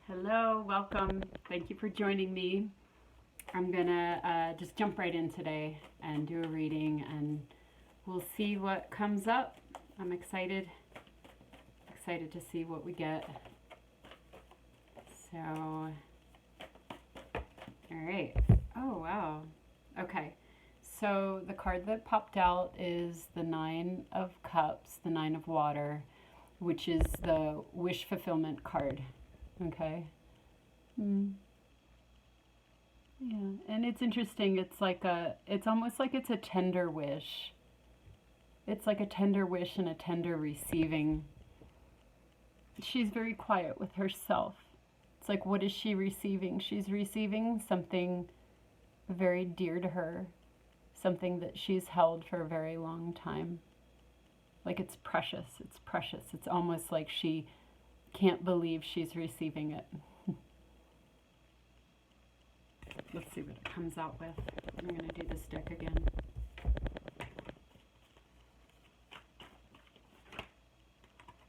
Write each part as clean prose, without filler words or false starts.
Hello, welcome. Thank you for joining me. I'm gonna just jump right in today and do a reading, and we'll see what comes up. I'm excited to see what we get. So, all right. Oh, wow. Okay. So the card that popped out is the Nine of Cups, the Nine of Water, which is the wish fulfillment card. Okay. Mm. Yeah, and it's interesting. It's almost like it's a tender wish. It's like a tender wish and a tender receiving. She's very quiet with herself. It's like, what is she receiving? She's receiving something very dear to her, something that she's held for a very long time. Like it's precious. It's precious. It's almost like she can't believe she's receiving it. Let's see what it comes out with. I'm going to do this deck again.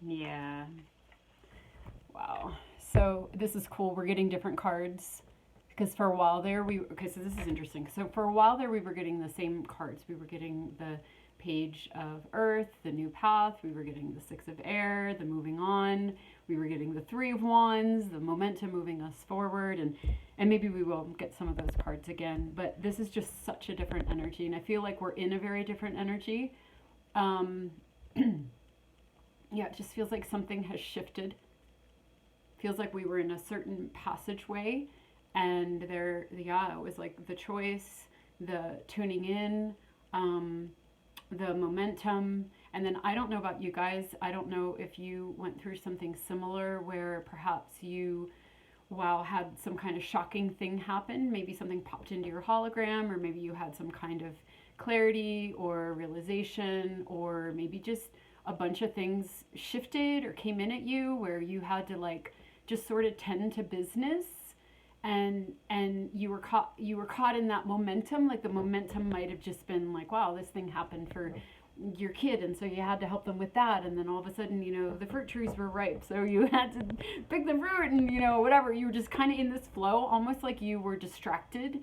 Yeah. Wow. So this is cool. We're getting different cards because for a while there okay, so this is interesting. So for a while there we were getting the same cards. We were getting the Page of Earth, the New Path. We were getting the Six of Air, the Moving On. We were getting the Three of Wands, the Momentum moving us forward, and maybe we will get some of those cards again. But this is just such a different energy, and I feel like we're in a very different energy. Um, yeah, it just feels like something has shifted. Feels like we were in a certain passageway, and it was like the choice, the tuning in, the momentum. And then I don't know about you guys. I don't know if you went through something similar where perhaps you, had some kind of shocking thing happen. Maybe something popped into your hologram, or maybe you had some kind of clarity or realization, or maybe just a bunch of things shifted or came in at you where you had to like just sort of tend to business, and you were caught in that momentum. Like the momentum might have just been like, wow, this thing happened for your kid, and so you had to help them with that, and then all of a sudden, the fruit trees were ripe, so you had to pick the fruit, and whatever. You were just kind of in this flow, almost like you were distracted,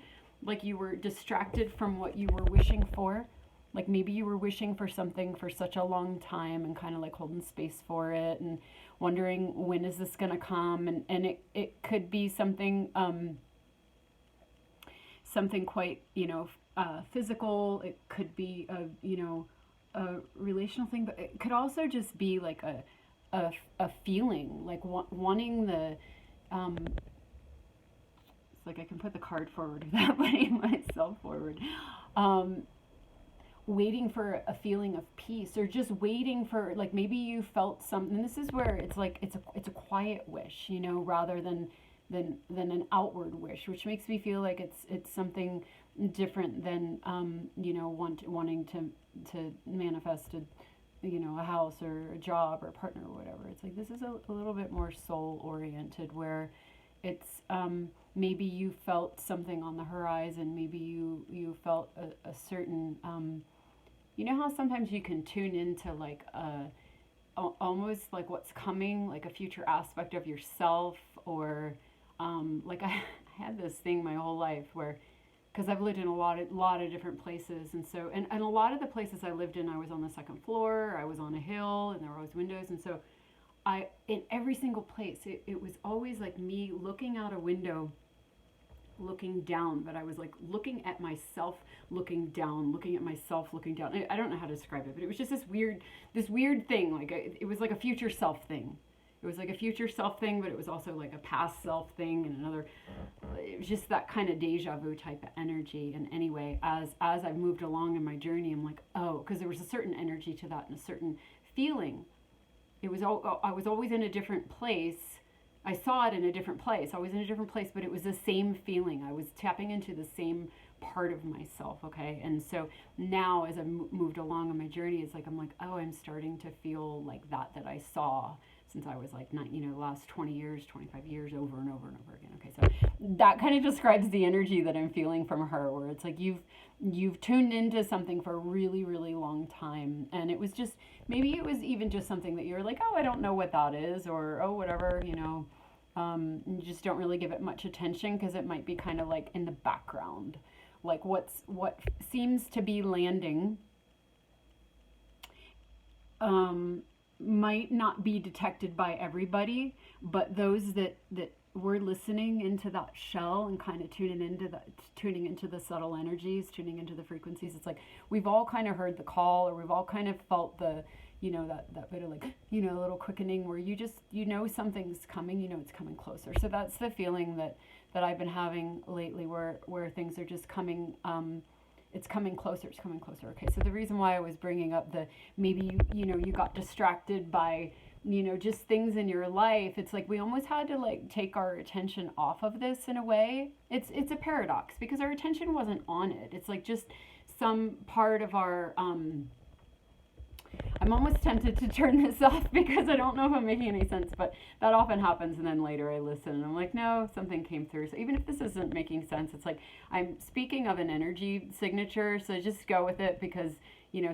from what you were wishing for. Like maybe you were wishing for something for such a long time and kind of like holding space for it and wondering, when is this going to come? And it could be something quite, physical. It could be a relational thing, but it could also just be like a feeling, like wanting the, it's like I can put the card forward without putting myself forward. Um, Waiting for a feeling of peace, or just waiting for, like, maybe you felt something. And this is where it's like it's a quiet wish, rather than an outward wish, which makes me feel like it's something different than wanting to manifest a house or a job or a partner or whatever. It's like this is a little bit more soul oriented, where it's maybe you felt something on the horizon. Maybe you felt a certain you know how sometimes you can tune into like almost like what's coming, like a future aspect of yourself, or like I had this thing my whole life where, because I've lived in a lot of different places, and so and a lot of the places I lived in, I was on the second floor, I was on a hill, and there were always windows, and so in every single place, it was always like me looking out a window, looking down, but I was like looking at myself, looking down, looking at myself, looking down. I don't know how to describe it, but it was just this weird thing. Like it was like a future self thing. It was like a future self thing, but it was also like a past self thing, and another. It was just that kind of deja vu type of energy. And anyway, as I've moved along in my journey, I'm like, oh, because there was a certain energy to that and a certain feeling. It was I was always in a different place. I saw it in a different place. I was in a different place, but it was the same feeling. I was tapping into the same part of myself, okay? And so now as I've moved along on my journey, it's like I'm like, oh, I'm starting to feel like that I saw since I was like, not, last 20 years, 25 years, over and over and over again. Okay, so that kind of describes the energy that I'm feeling from her, where it's like you've tuned into something for a really, really long time, and it was just, maybe it was even just something that you're like, oh, I don't know what that is, or oh, whatever, You just don't really give it much attention because it might be kind of like in the background. Like what seems to be landing might not be detected by everybody, but those that we're listening into that shell and kind of tuning into the subtle energies, tuning into the frequencies. It's like we've all kind of heard the call, or we've all kind of felt the, that bit of like, a little quickening where you just, something's coming, it's coming closer. So that's the feeling that I've been having lately, where things are just coming. It's coming closer. It's coming closer. Okay, so the reason why I was bringing up the maybe you got distracted by just things in your life. It's like we almost had to like take our attention off of this in a way. It's a paradox because our attention wasn't on it. It's like just some part of our I'm almost tempted to turn this off because I don't know if I'm making any sense, but that often happens, and then later I listen and I'm like, no, something came through. So even if this isn't making sense, it's like I'm speaking of an energy signature, so just go with it because,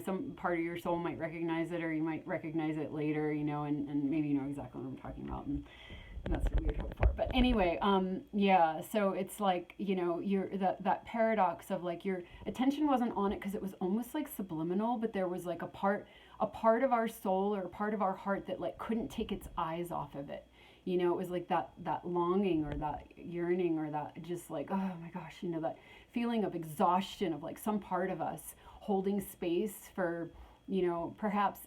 some part of your soul might recognize it, or you might recognize it later, and maybe you know exactly what I'm talking about. And that's what we would hope for. But anyway, yeah, so it's like, you're that paradox of like your attention wasn't on it because it was almost like subliminal, but there was like a part of our soul or a part of our heart that like couldn't take its eyes off of it. It was like that longing or that yearning or that just like, oh my gosh, that feeling of exhaustion of like some part of us holding space for, perhaps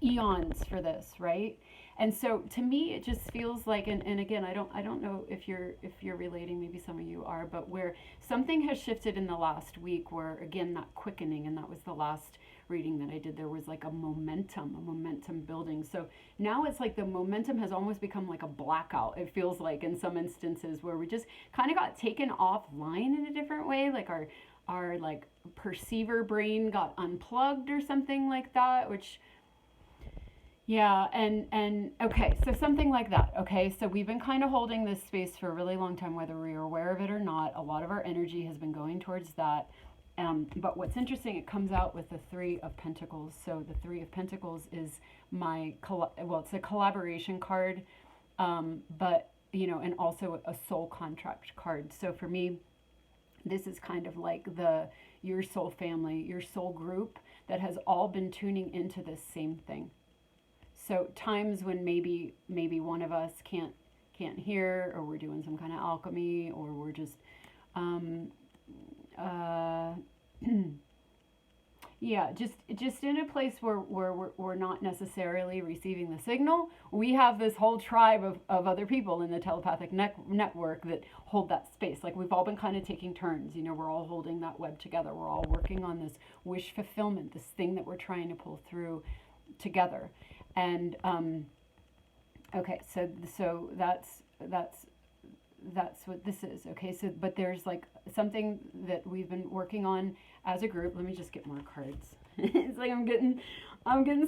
eons for this, right? And so to me, it just feels like, and again, I don't know if you're relating, maybe some of you are, but where something has shifted in the last week, where again, that quickening, and that was the last reading that I did, there was like a momentum building. So now it's like the momentum has almost become like a blackout. It feels like in some instances where we just kind of got taken offline in a different way, like our like perceiver brain got unplugged or something like that, which yeah, and okay, so something like that. Okay, so we've been kind of holding this space for a really long time, whether we are aware of it or not. A lot of our energy has been going towards that. But what's interesting, it comes out with the Three of Pentacles. So the Three of Pentacles is it's a collaboration card, but and also a soul contract card. So for me, this is kind of like your soul family, your soul group that has all been tuning into this same thing. So times when maybe one of us can't hear, or we're doing some kind of alchemy, or we're just yeah, just in a place where we're not necessarily receiving the signal. We have this whole tribe of other people in the telepathic network that hold that space. Like we've all been kind of taking turns, we're all holding that web together. We're all working on this wish fulfillment, this thing that we're trying to pull through together. And okay, so that's what this is. Okay, so but there's like something that we've been working on as a group. Let me just get more cards. It's like I'm getting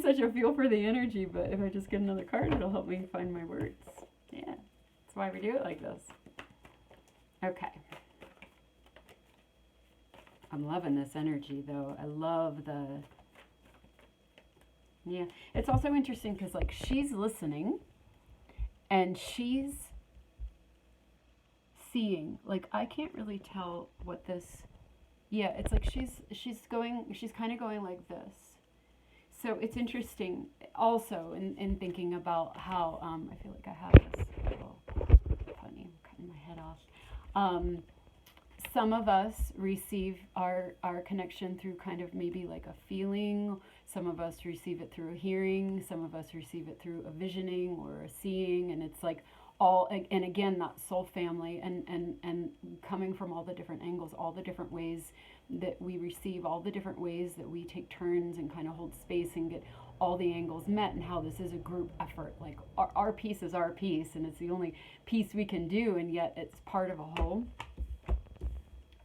such a feel for the energy, but if I just get another card, it'll help me find my words. Yeah, that's why we do it like this. Okay. I'm loving this energy though. I love yeah, it's also interesting because like she's listening and she's seeing. Like I can't really tell what this, yeah, it's like she's kind of going like this. So it's interesting also in thinking about how I feel like I have this little funny, I'm cutting my head off. Some of us receive our connection through kind of maybe like a feeling. Some of us receive it through a hearing. Some of us receive it through a visioning or a seeing. And it's like all, and again, that soul family and coming from all the different angles, all the different ways that we receive, all the different ways that we take turns and kind of hold space and get all the angles met, and how this is a group effort. Like our piece is our piece, and it's the only piece we can do, and yet it's part of a whole.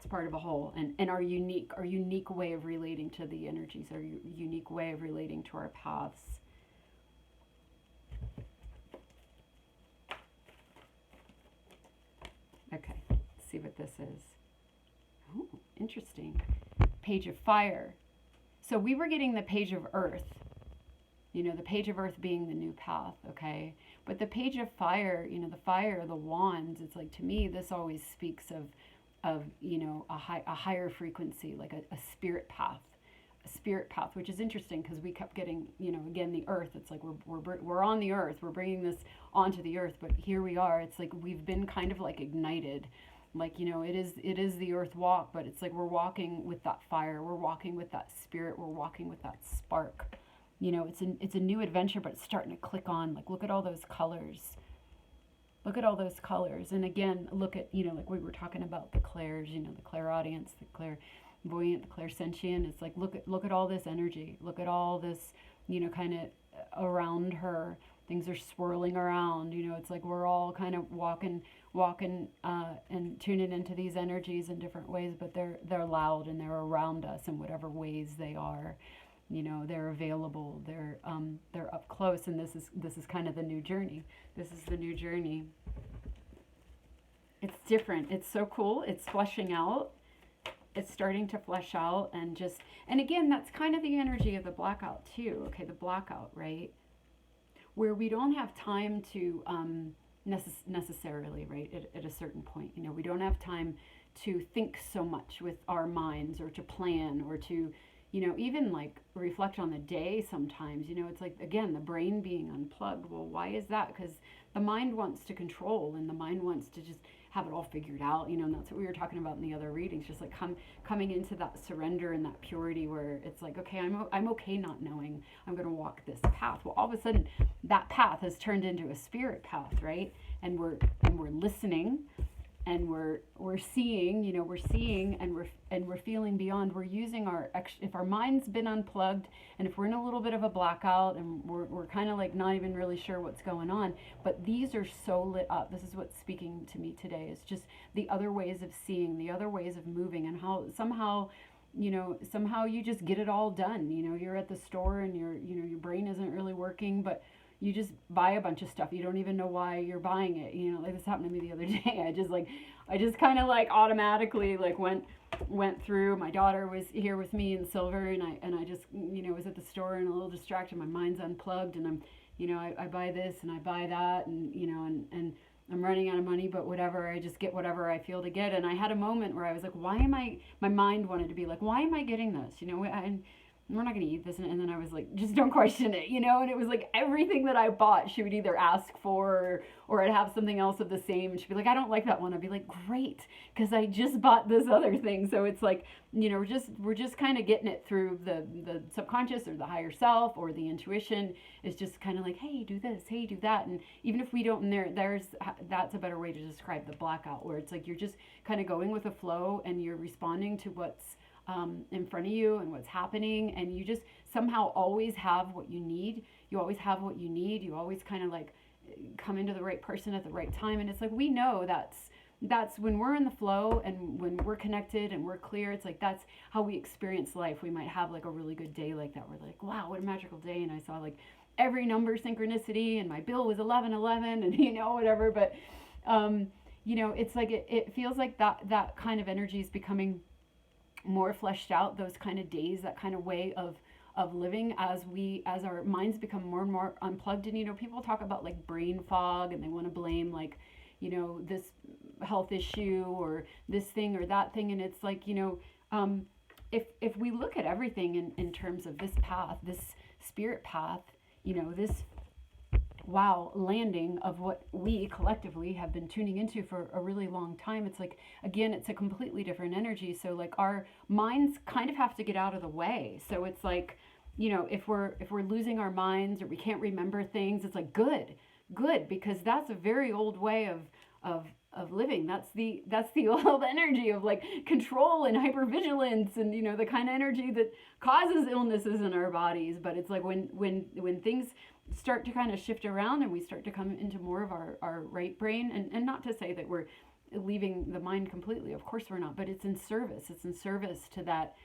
Part of a whole, and our unique way of relating to the energies, our unique way of relating to our paths. Okay, let's see what this is. Oh, interesting. Page of Fire. So we were getting the Page of Earth. the page of earth being the new path, okay? But the page of fire, the fire, the wands, it's like, to me, this always speaks of a higher frequency, like a spirit path. A spirit path, which is interesting because we kept getting, again, the earth. It's like we're on the earth. We're bringing this onto the earth, but here we are. It's like we've been kind of like ignited, like, it is the earth walk, but it's like we're walking with that fire. We're walking with that spirit. We're walking with that spark. It's a new adventure, but it's starting to click on. Like, look at all those colors. Look at all those colors. And again, look at, like we were talking about the clairs, the clairaudience, the clairvoyant, the clairsentient. It's like, look at all this energy. Look at all this, kind of around her. Things are swirling around. It's like we're all kind of walking and tuning into these energies in different ways, but they're loud and they're around us in whatever ways they are. They're available. They're up close, and this is kind of the new journey. This is the new journey. It's different. It's so cool. It's fleshing out. It's starting to flesh out, and again, that's kind of the energy of the blackout too. Okay, the blackout, right? Where we don't have time to necessarily, right, at a certain point. We don't have time to think so much with our minds, or to plan, or to even like reflect on the day sometimes. It's like, again, the brain being unplugged. Well, why is that? Because the mind wants to control, and the mind wants to just have it all figured out, and that's what we were talking about in the other readings, just like coming into that surrender and that purity where it's like, okay, I'm okay not knowing. I'm going to walk this path. Well, all of a sudden that path has turned into a spirit path, right? And we're listening, and we're seeing, we're seeing, and we're feeling beyond. We're using if our mind's been unplugged, and if we're in a little bit of a blackout, and we're kind of like not even really sure what's going on, but these are so lit up. This is what's speaking to me today. It's just the other ways of seeing, the other ways of moving, and how somehow you just get it all done. You're at the store, and your brain isn't really working, but you just buy a bunch of stuff. You don't even know why you're buying it. Like this happened to me the other day. I just kind of like automatically like went through. My daughter was here with me in Silver, and I just, was at the store and a little distracted. My mind's unplugged, and I buy this and I buy that, and, and I'm running out of money, but whatever, I just get whatever I feel to get. And I had a moment where I was like, my mind wanted to be like, why am I getting this? And we're not going to eat this. And then I was like, just don't question it, and it was like everything that I bought, she would either ask for, or I'd have something else of the same. And she'd be like, I don't like that one. I'd be like, great, because I just bought this other thing. So it's like, we're just kind of getting it through the subconscious, or the higher self, or the intuition is just kind of like, hey, do this, hey, do that. And even if we don't, and that's a better way to describe the blackout, where it's like you're just kind of going with the flow, and you're responding to what's in front of you and what's happening, and you just somehow always have what you need. You always have what you need. You always kind of like come into the right person at the right time. And it's like, we know that's when we're in the flow, and when we're connected and we're clear, it's like that's how we experience life. We might have like a really good day like that. We're like, wow, what a magical day. And I saw like every number synchronicity, and my bill was 1111, and whatever. But it's like it feels like that kind of energy is becoming more fleshed out, those kind of days, that kind of way of living as our minds become more and more unplugged. And people talk about like brain fog, and they want to blame like this health issue or this thing or that thing. And it's like, if we look at everything in terms of this path, this spirit path, this landing of what we collectively have been tuning into for a really long time, it's like, again, it's a completely different energy. So like our minds kind of have to get out of the way. So it's like, if we're losing our minds, or we can't remember things, it's like good, because that's a very old way of living. That's the old energy of like control and hypervigilance, and the kind of energy that causes illnesses in our bodies. But it's like when things start to kind of shift around, and we start to come into more of our right brain, and not to say that we're leaving the mind completely, of course we're not, but it's in service to that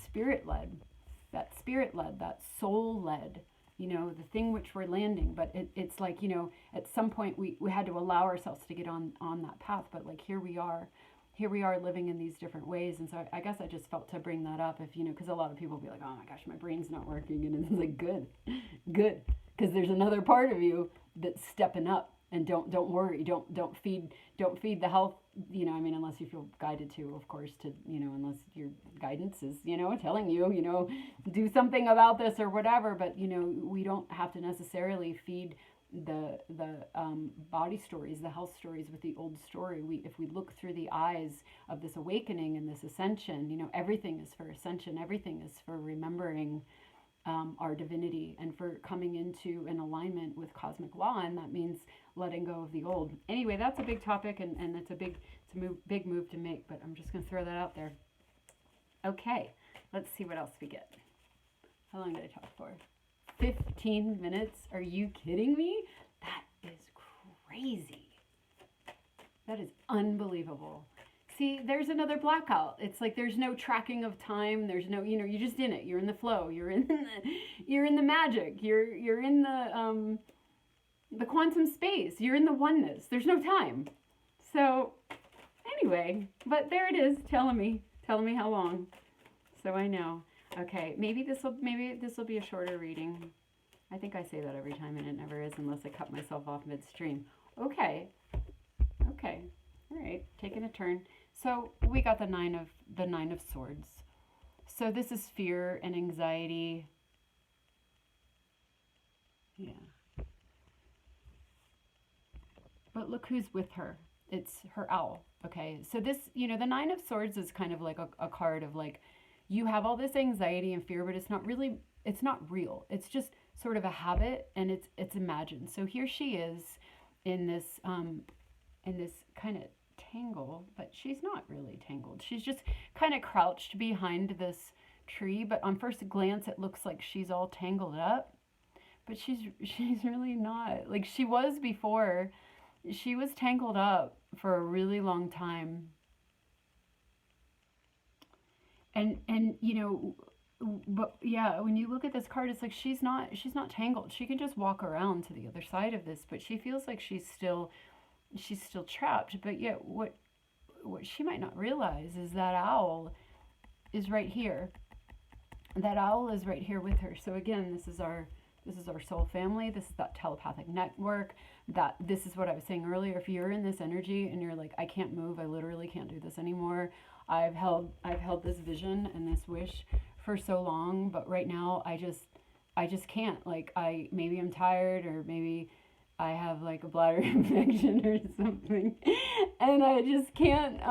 spirit led, that soul led, the thing which we're landing. But it's like, at some point we had to allow ourselves to get on that path. But like here we are here we are living in these different ways. And so I guess I just felt to bring that up, if you know, because a lot of people will be like, oh my gosh, my brain's not working, and it's like, good, because there's another part of you that's stepping up. And don't worry, don't feed the health, you know, I mean, unless you feel guided to, of course, to, you know, unless your guidance is, you know, telling you, you know, do something about this or whatever. But you know, we don't have to necessarily feed the body stories, the health stories with the old story. If we look through the eyes of this awakening and this ascension, you know, everything is for ascension, everything is for remembering our divinity and for coming into an alignment with cosmic law, and that means letting go of the old. Anyway, that's a big topic, and it's a big move to make, but I'm just going to throw that out there. Okay, let's see what else we get. How long did I talk for? 15 minutes? Are you kidding me? That is crazy. That is unbelievable. See, there's another blackout. It's like there's no tracking of time. There's no, you know, you're just in it. You're in the flow. You're in the magic. You're in the quantum space. You're in the oneness. There's no time. So anyway, but there it is, telling me how long. So I know. Okay, maybe this will be a shorter reading. I think I say that every time, and it never is unless I cut myself off midstream. Okay. All right, taking a turn. So we got the nine of swords. So this is fear and anxiety. Yeah. But look who's with her. It's her owl. Okay. So this, you know, the nine of swords is kind of like a card of like, you have all this anxiety and fear, but it's not real. It's just sort of a habit, and it's imagined. So here she is in this kind of tangle, but she's not really tangled. She's just kind of crouched behind this tree, but on first glance it looks like she's all tangled up, but she's really not. Like she was before. She was tangled up for a really long time. And you know, but yeah, when you look at this card, it's like she's not tangled. She can just walk around to the other side of this, but she feels like she's still trapped. But yet what she might not realize is that owl is right here. That owl is right here with her. So again, this is our soul family. This is that telepathic network. This is what I was saying earlier. If you're in this energy and you're like, I can't move, I literally can't do this anymore. I've held this vision and this wish for so long, but right now I just can't. Like maybe I'm tired, or maybe I have like a bladder infection or something, and I just can't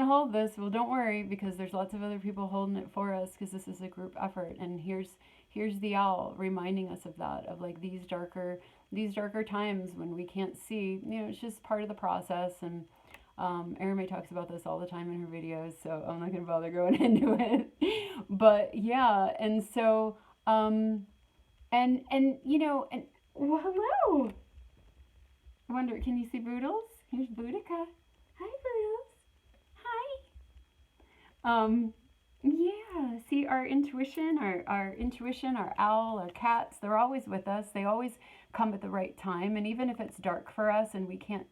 hold this. Well, don't worry, because there's lots of other people holding it for us, because this is a group effort. And here's the owl reminding us of that, of like these darker times when we can't see. You know, it's just part of the process. And Erin talks about this all the time in her videos, so I'm not going to bother going into it. But yeah, and so and you know, and well, hello. I wonder, can you see Boodles? Here's Boudica. Hi, Boodles. Hi. Yeah, see our intuition, our owl, our cats, they're always with us. They always come at the right time. And even if it's dark for us and we can't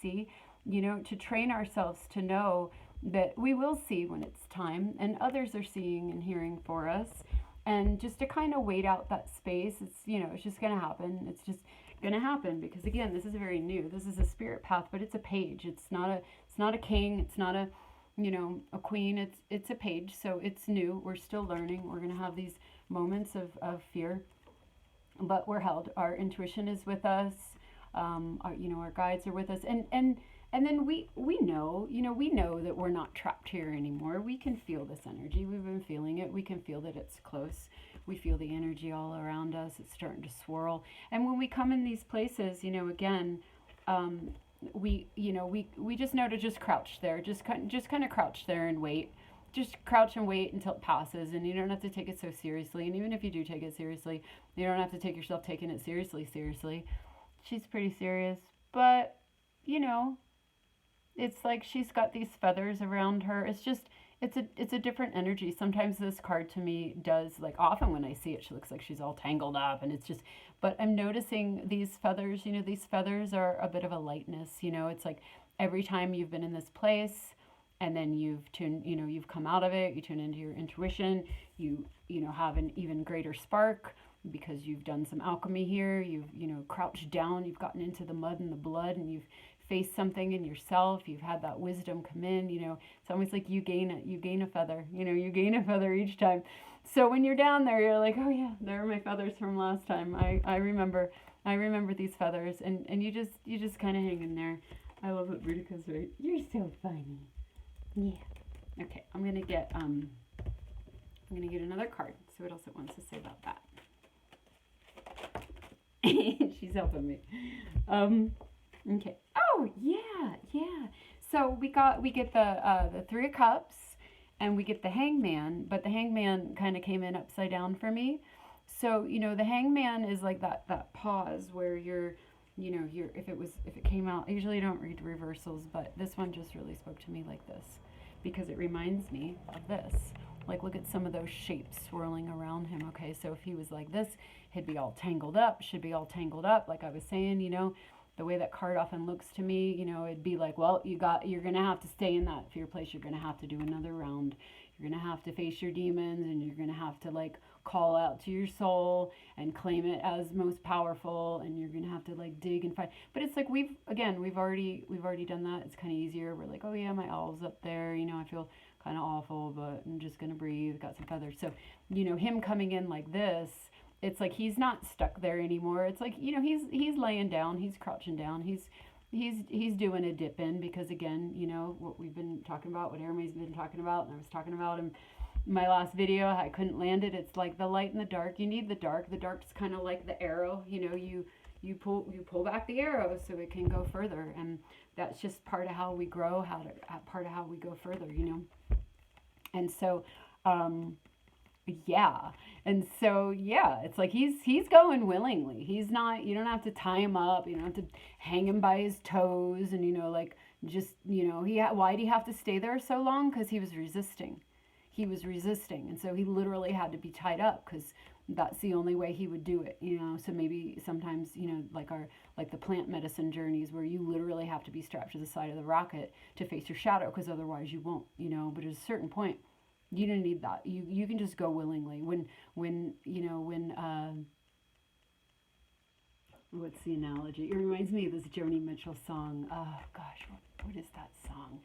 see, you know, to train ourselves to know that we will see when it's time, and others are seeing and hearing for us. And just to kind of wait out that space. It's, you know, it's just going to happen. It's just going to happen, because again, this is very new. This is a spirit path, but it's a page. It's not a king. It's not a, you know, a queen. It's a page. So it's new. We're still learning. We're going to have these moments of fear, but we're held. Our intuition is with us. Our guides are with us. And then we know, we know that we're not trapped here anymore. We can feel this energy. We've been feeling it. We can feel that it's close. We feel the energy all around us. It's starting to swirl. And when we come in these places, again, we just know to just crouch there. Just kind of crouch there and wait. Just crouch and wait until it passes, and you don't have to take it so seriously. And even if you do take it seriously, you don't have to take yourself taking it seriously. She's pretty serious, but it's like she's got these feathers around her. it's a different energy. Sometimes this card to me does, like, often when I see it, she looks like she's all tangled up, and it's just, but I'm noticing these feathers, these feathers are a bit of a lightness, it's like every time you've been in this place and then you've tuned, you've come out of it, you tune into your intuition, have an even greater spark because you've done some alchemy here, you've, crouched down, you've gotten into the mud and the blood, and you've faced something in yourself, you've had that wisdom come in, it's almost like you gain a feather, you gain a feather each time. So when you're down there, you're like, oh yeah, there are my feathers from last time. I remember these feathers, and you just kind of hang in there. I love what Boudica's right. You're so funny. Yeah. Okay, I'm gonna get another card. See what else it wants to say about that. She's helping me. Okay. Oh yeah. So we get the Three of Cups, and we get the Hangman, but the Hangman kind of came in upside down for me. So the Hangman is like that pause where you're if it came out. I usually don't read reversals, but this one just really spoke to me like this because it reminds me of this. Like, look at some of those shapes swirling around him. Okay, so if he was like this, he'd be all tangled up, should be all tangled up. Like I was saying, the way that card often looks to me, it'd be like, well, you're going to have to stay in that fear place. You're going to have to do another round. You're going to have to face your demons, and you're going to have to, like, call out to your soul and claim it as most powerful, and you're going to have to, like, dig and fight. But it's like we've already done that. It's kind of easier. We're like, oh yeah, my owl's up there. I feel kind of awful, but I'm just going to breathe. Got some feathers. So, him coming in like this, it's like he's not stuck there anymore. It's like, he's laying down, he's crouching down, he's doing a dip in, because again, what we've been talking about, what Airmay's been talking about, and I was talking about in my last video, I couldn't land it. It's like the light and the dark. You need the dark. The dark's kind of like the arrow. You pull back the arrow so it can go further, and that's just part of how we grow, part of how we go further. And so, yeah. And so, yeah, it's like he's going willingly. He's not, you don't have to tie him up. You don't have to hang him by his toes and, why did he have to stay there so long? Because he was resisting. And so he literally had to be tied up because that's the only way he would do it, So maybe sometimes, like the plant medicine journeys where you literally have to be strapped to the side of the rocket to face your shadow, because otherwise you won't, But at a certain point, you don't need that. You can just go willingly. When what's the analogy? It reminds me of this Joni Mitchell song. Oh gosh, what is that song?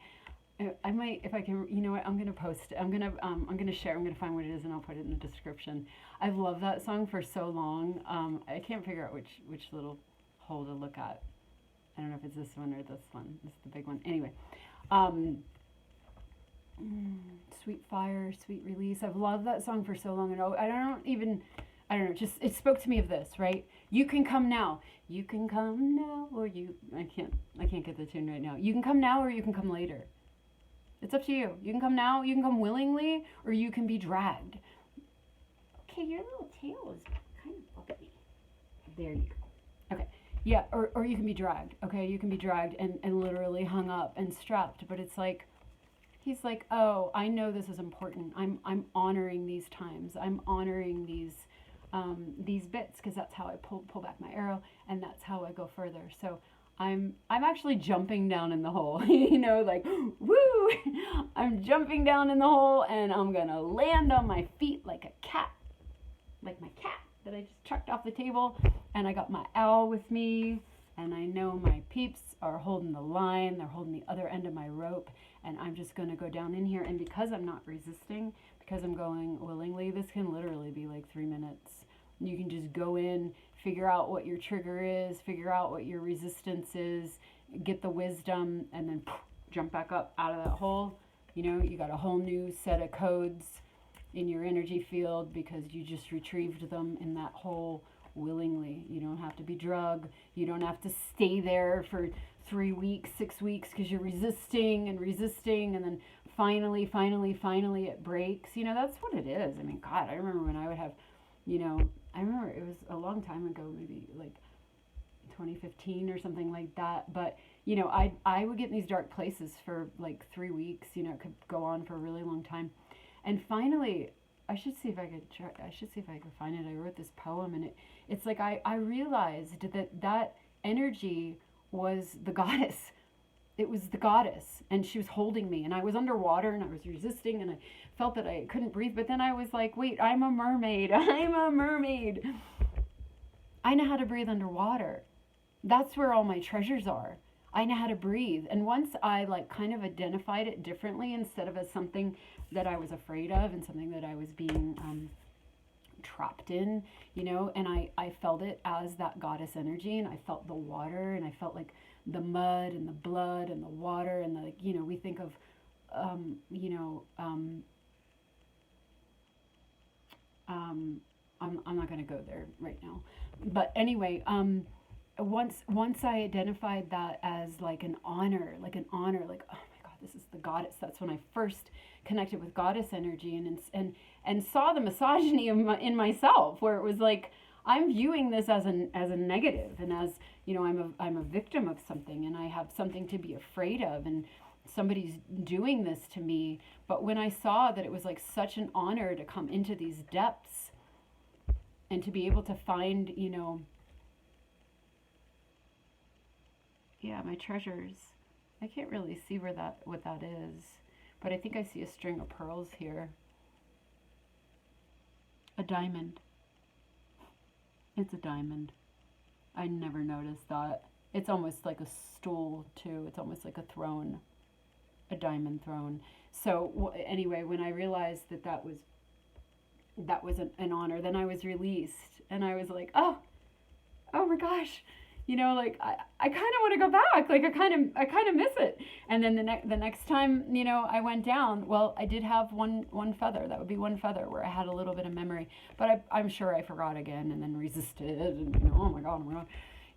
I might, if I can, what, I'm gonna post it. I'm gonna share. I'm gonna find what it is, and I'll put it in the description. I've loved that song for so long. I can't figure out which little hole to look at. I don't know if it's this one or this one. This is the big one. Anyway. Sweet Fire, Sweet Release. I've loved that song for so long, and I don't know, just it spoke to me of this, right? You can come now. You can come now, or I can't get the tune right now. You can come now, or you can come later. It's up to you. You can come now, you can come willingly, or you can be dragged. Okay, your little tail is kind of bugging me. There you go. Okay. Yeah, or you can be dragged. Okay, you can be dragged and literally hung up and strapped, but it's like, he's like, oh, I know this is important. I'm honoring these times. I'm honoring these bits, because that's how I pull back my arrow, and that's how I go further. So I'm actually jumping down in the hole, like, woo! I'm jumping down in the hole, and I'm gonna land on my feet like a cat, like my cat that I just chucked off the table, and I got my owl with me. And I know my peeps are holding the line. They're holding the other end of my rope. And I'm just going to go down in here. And because I'm not resisting, because I'm going willingly, this can literally be like 3 minutes. You can just go in, figure out what your trigger is, figure out what your resistance is, get the wisdom, and then jump back up out of that hole. You got a whole new set of codes in your energy field because you just retrieved them in that hole willingly. You don't have to be drugged. You don't have to stay there for 3 weeks, 6 weeks, because you're resisting, and then finally it breaks. That's what it is. I mean, God, I remember when I would have, I remember it was a long time ago, maybe like 2015 or something like that. But I would get in these dark places for like 3 weeks. It could go on for a really long time, and finally, I should see if I could try. I should see if I could find it. I wrote this poem, and it's like I realized that energy was the goddess. It was the goddess, and she was holding me, and I was underwater, and I was resisting, and I felt that I couldn't breathe. But then I was like, wait, I'm a mermaid. I'm a mermaid. I know how to breathe underwater. That's where all my treasures are. I know how to breathe. And once I like kind of identified it differently, instead of as something that I was afraid of and something that I was being trapped in, and I felt it as that goddess energy, and I felt the water, and I felt like the mud and the blood and the water, and we think of, I'm not going to go there right now. But anyway, once I identified that as like an honor, like, oh my God, this is the goddess. That's when I first connected with goddess energy, and saw the misogyny in myself, where it was like, I'm viewing this as a negative, and as I'm a victim of something, and I have something to be afraid of, and somebody's doing this to me. But when I saw that it was like such an honor to come into these depths and to be able to find, my treasures. I can't really see what that is, but I think I see a string of pearls here. A diamond. It's a diamond. I never noticed that. It's almost like a stool too. It's almost like a throne, a diamond throne. So anyway, when I realized that was an honor, then I was released, and I was like, oh my gosh, like I kind of want to go back. Like I kind of miss it. And then the next time, I went down, well, I did have one feather. That would be one feather where I had a little bit of memory, but I'm sure I forgot again, and then resisted, and oh my God,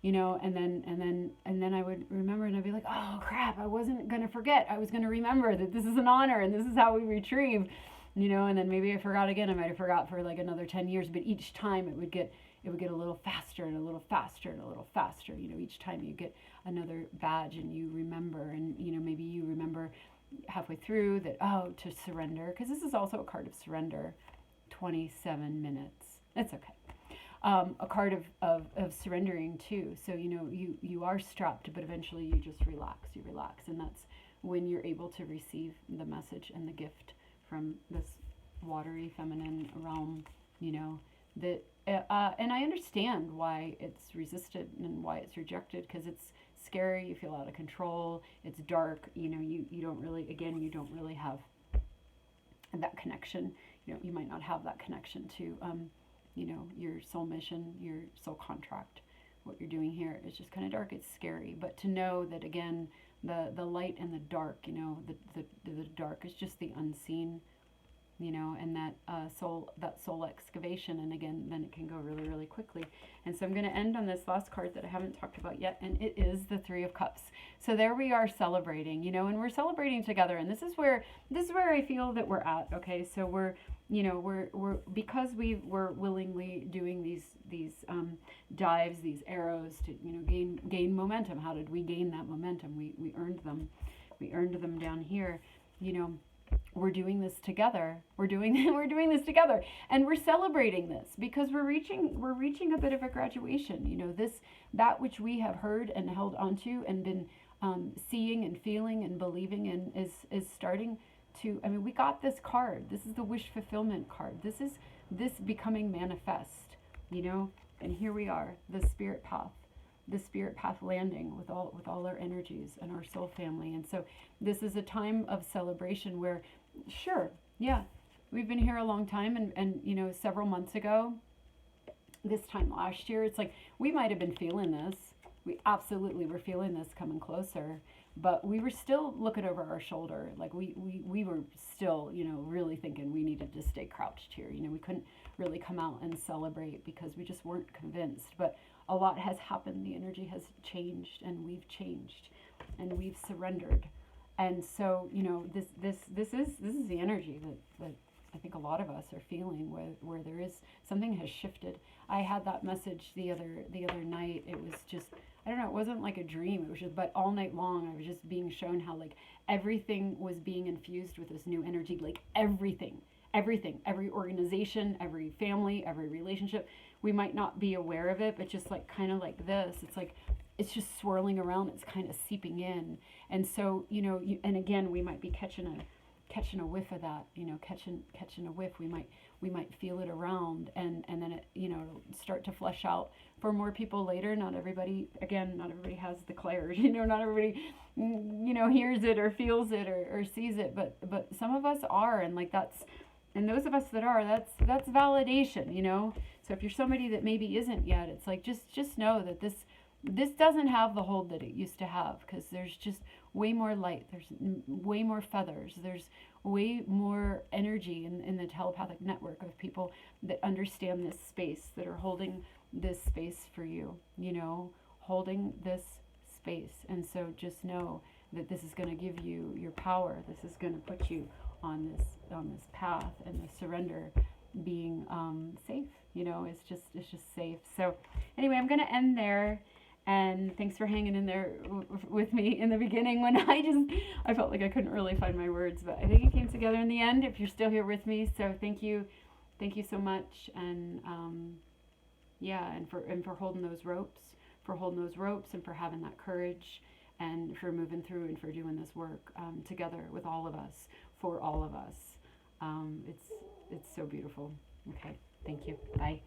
and then I would remember, and I'd be like, oh crap, I wasn't gonna forget. I was gonna remember that this is an honor, and this is how we retrieve, and then maybe I forgot again. I might have forgot for like another 10 years, but each time it would get a little faster and a little faster and a little faster. Each time you get another badge and you remember, and maybe you remember halfway through that, to surrender, because this is also a card of surrender. 27 minutes. It's okay. A card of surrendering too. So you are strapped, but eventually you just relax. You relax, and that's when you're able to receive the message and the gift from this watery feminine realm. That and I understand why it's resisted and why it's rejected, because it's scary. You feel out of control. It's dark. You don't really have that connection. You might not have that connection to your soul mission, your soul contract. What you're doing here is just kind of dark. It's scary, but to know that, again, the light and the dark, the dark is just the unseen, and that soul excavation, and again, then it can go really, really quickly. And so I'm going to end on this last card that I haven't talked about yet, and it is the Three of Cups. So there we are celebrating, and we're celebrating together, and this is where I feel that we're at. Okay, so we're because we were willingly doing these dives, these arrows to gain momentum. How did we gain that momentum? We earned them. We earned them down here. We're doing this together. We're doing this together, and we're celebrating this because we're reaching a bit of a graduation. That which we have heard and held onto and been seeing and feeling and believing in is starting to. I mean, we got this card. This is the wish fulfillment card. This is becoming manifest. And here we are, the spirit path landing with all our energies and our soul family. And so this is a time of celebration where, sure, yeah, we've been here a long time, and several months ago, this time last year, it's like we might have been feeling this. We absolutely were feeling this coming closer, but we were still looking over our shoulder. Like we were still, really thinking we needed to stay crouched here. We couldn't really come out and celebrate because we just weren't convinced. But a lot has happened. The energy has changed, and we've changed, and we've surrendered. And so, this is the energy that I think a lot of us are feeling, where there is something has shifted. I had that message the other night. It was just, I don't know, it wasn't like a dream. It was just, but all night long, I was just being shown how like everything was being infused with this new energy, like everything, every organization, every family, every relationship. We might not be aware of it, but just like kind of like this, it's like, it's just swirling around. It's kind of seeping in. And so, and again, we might be catching a whiff of that, catching a whiff. We might feel it around, and then it, it'll start to flesh out for more people later. Not everybody has the clairs, not everybody, hears it or feels it or sees it, but some of us are, and like and those of us that are, that's validation. So if you're somebody that maybe isn't yet, it's like, just know that this doesn't have the hold that it used to have, because there's just way more light, there's way more feathers, there's way more energy in the telepathic network of people that understand this space, that are holding this space for you, holding this space. And so just know that this is going to give you your power. This is going to put you on this path, and the surrender being safe. It's just safe. So anyway, I'm going to end there. And thanks for hanging in there with me in the beginning when I felt like I couldn't really find my words, but I think it came together in the end, if you're still here with me. So thank you so much. And and for holding those ropes, and for having that courage, and for moving through, and for doing this work together with all of us, for all of us. It's so beautiful. Okay, thank you. Bye.